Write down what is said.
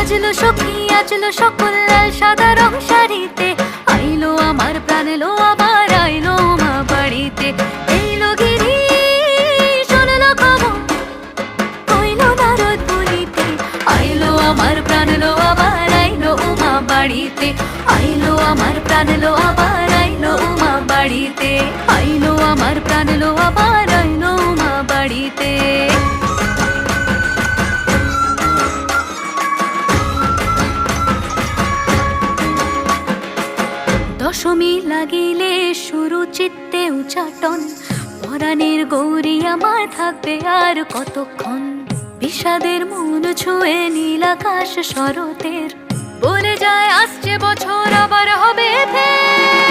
সাজলো সখী আজলো সকল লাল সাদা রং শাড়িতে, আইলো আমার প্রাণ এলো আবার আইলো মা বাড়িতে। এইলো গিরি শুনলো খবর হইলো নারদ বলিতে, আইলো আমার প্রাণ এলো আবার আইলো মা বাড়িতে। আইলো আমার প্রাণ এলো আবার আইলো মা বাড়িতে, আইলো আমার প্রাণ এলো আবার আইলো মা বাড়িতে। দশমী লাগিলে শুরু চিত্তে উচাটন, পরাণের গৌরী আমার থাকবে আর কতক্ষণ। বিষাদের মন ছুঁয়ে নীল আকাশ শরতের, বলে যায় আসছে বছর আবার হবে ফের।